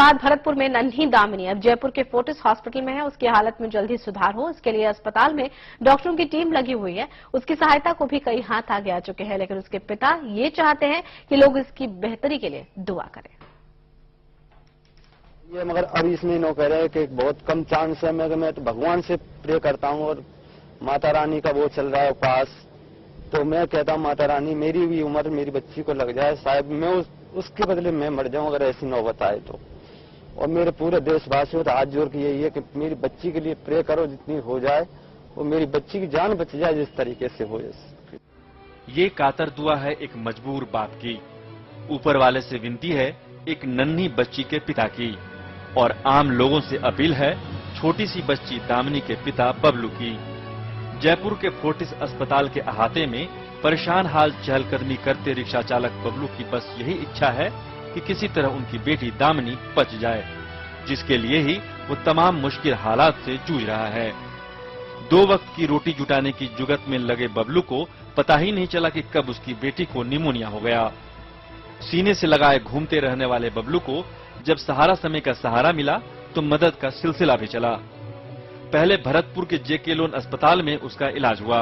बाद भरतपुर में नन्ही दामिनी अब जयपुर के फोर्टिस हॉस्पिटल में है। उसकी हालत में जल्दी सुधार हो, इसके लिए अस्पताल में डॉक्टरों की टीम लगी हुई है। उसकी सहायता को भी कई हाथ आगे आ चुके हैं, लेकिन उसके पिता ये चाहते हैं कि लोग इसकी बेहतरी के लिए दुआ करें। ये मगर अभी इसमें नो कह रहे हैं कि बहुत कम चांस है। मैं तो भगवान से प्रे करता हूँ और माता रानी का वो चल रहा है उपास, तो मैं कहता हूँ माता रानी मेरी भी उम्र मेरी बच्ची को लग जाए, शायद मैं उसके बदले मैं मर जाऊं अगर ऐसी नौबत आए तो। और मेरे पूरे देशवासियों से हाथ जोड़ के यही है कि मेरी बच्ची के लिए प्रे करो, जितनी हो जाए वो मेरी बच्ची की जान बच जाए जिस तरीके से हो। ये कातर दुआ है एक मजबूर बाप की, ऊपर वाले से विनती है एक नन्ही बच्ची के पिता की, और आम लोगों से अपील है छोटी सी बच्ची दामिनी के पिता बबलू की। जयपुर के फोर्टिस अस्पताल के अहाते में परेशान हाल चहलकदमी करते रिक्शा चालक बबलू की बस यही इच्छा है कि किसी तरह उनकी बेटी दामिनी बच जाए, जिसके लिए ही वो तमाम मुश्किल हालात से जूझ रहा है। 2 वक्त की रोटी जुटाने की जुगत में लगे बबलू को पता ही नहीं चला कि कब उसकी बेटी को निमोनिया हो गया। सीने से लगाए घूमते रहने वाले बबलू को जब सहारा समय का सहारा मिला तो मदद का सिलसिला भी चला। पहले भरतपुर के जेके लोन अस्पताल में उसका इलाज हुआ,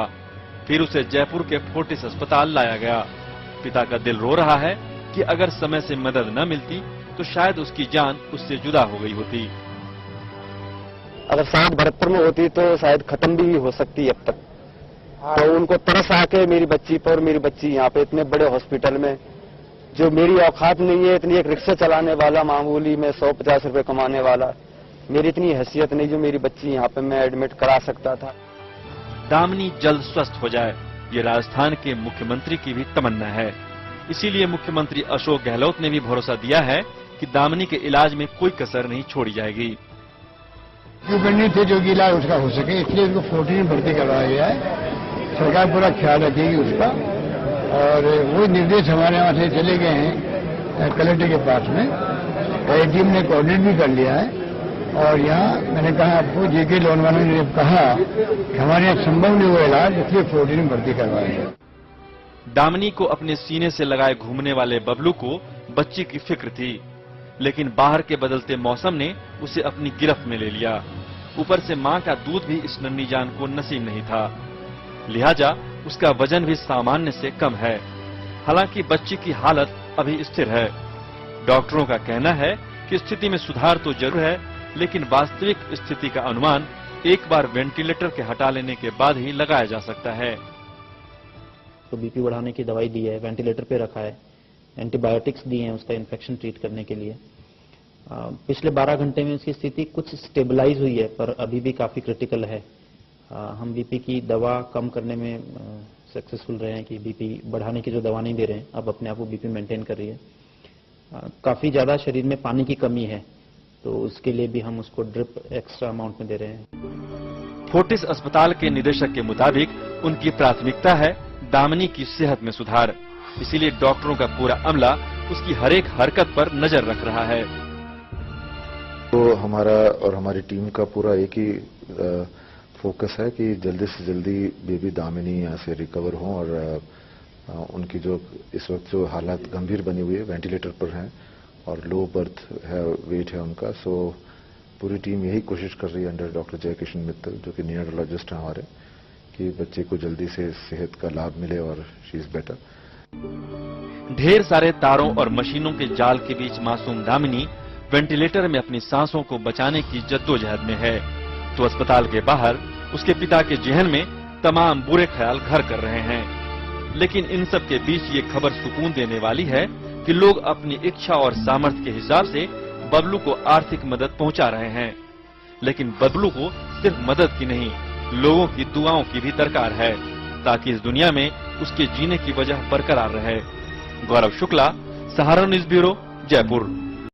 फिर उसे जयपुर के फोर्टिस अस्पताल लाया गया। पिता का दिल रो रहा है कि अगर समय से मदद न मिलती तो शायद उसकी जान उससे जुदा हो गई होती। अगर शायद भरतपुर में होती तो शायद खत्म भी हो सकती अब तक। तो उनको तरस आके मेरी बच्ची पर, मेरी बच्ची यहाँ पे इतने बड़े हॉस्पिटल में, जो मेरी औकात नहीं है इतनी, एक रिक्शा चलाने वाला मामूली में 150 रुपए कमाने वाला, मेरी इतनी हैसियत नहीं जो मेरी बच्ची यहाँ पे मैं एडमिट करा सकता था। दामिनी जल्द स्वस्थ हो जाए, ये राजस्थान के मुख्यमंत्री की भी तमन्ना है। इसीलिए मुख्यमंत्री अशोक गहलोत ने भी भरोसा दिया है कि दामिनी के इलाज में कोई कसर नहीं छोड़ी जाएगी। थे जो कि इलाज उसका हो सके, इसलिए उसको 14 में भर्ती करवाया गया है। सरकार पूरा ख्याल रखेगी उसका, और वो निर्देश हमारे यहाँ से चले गए हैं कलेक्टर के पास में, और टीम ने कोऑर्डिनेट भी कर लिया है। और यहाँ मैंने कहा आपको जेके लोन वालों ने कहा कि हमारे यहाँ संभव नहीं हुआ इलाज, इसलिए 14 में भर्ती करवाया गया। दामिनी को अपने सीने से लगाए घूमने वाले बबलू को बच्ची की फिक्र थी, लेकिन बाहर के बदलते मौसम ने उसे अपनी गिरफ्त में ले लिया। ऊपर से मां का दूध भी इस नन्ही जान को नसीब नहीं था, लिहाजा उसका वजन भी सामान्य से कम है। हालांकि बच्ची की हालत अभी स्थिर है। डॉक्टरों का कहना है कि स्थिति में सुधार तो जरूर है, लेकिन वास्तविक स्थिति का अनुमान एक बार वेंटिलेटर के हटा लेने के बाद ही लगाया जा सकता है। तो बीपी बढ़ाने की दवाई दी है, वेंटिलेटर पे रखा है, एंटीबायोटिक्स दिए हैं उसका इन्फेक्शन ट्रीट करने के लिए। पिछले 12 घंटे में उसकी स्थिति कुछ स्टेबलाइज हुई है, पर अभी भी काफी क्रिटिकल है। हम बीपी की दवा कम करने में सक्सेसफुल रहे हैं कि बीपी बढ़ाने की जो दवा नहीं दे रहे हैं, अब अपने आप वो बीपी मेंटेन कर रही है। काफी ज्यादा शरीर में पानी की कमी है, तो उसके लिए भी हम उसको ड्रिप एक्स्ट्रा अमाउंट में दे रहे हैं। फोर्टिस अस्पताल के निदेशक के मुताबिक उनकी प्राथमिकता है दामिनी की सेहत में सुधार, इसीलिए डॉक्टरों का पूरा अमला उसकी हर एक हरकत पर नजर रख रहा है। तो हमारा और हमारी टीम का पूरा एक ही फोकस है कि जल्दी से जल्दी बेबी दामिनी यहाँ से रिकवर हो, और उनकी जो इस वक्त जो हालात गंभीर बनी हुई है, वेंटिलेटर पर हैं और लो बर्थ है, वेट है उनका। सो पूरी टीम यही कोशिश कर रही है अंडर डॉक्टर जयकिशन मित्तल, जो कि नियोनोलॉजिस्ट हैं हमारे, कि बच्चे को जल्दी से सेहत का लाभ मिले और शी इज बेटर। ढेर सारे तारों और मशीनों के जाल के बीच मासूम दामिनी वेंटिलेटर में अपनी सांसों को बचाने की जद्दोजहद में है, तो अस्पताल के बाहर उसके पिता के जहन में तमाम बुरे ख्याल घर कर रहे हैं। लेकिन इन सब के बीच ये खबर सुकून देने वाली है कि लोग अपनी इच्छा और सामर्थ्य के हिसाब से बबलू को आर्थिक मदद पहुंचा रहे हैं। लेकिन बबलू को सिर्फ मदद की नहीं, लोगों की दुआओं की भी दरकार है, ताकि इस दुनिया में उसके जीने की वजह बरकरार रहे। गौरव शुक्ला, सहारा न्यूज ब्यूरो, जयपुर।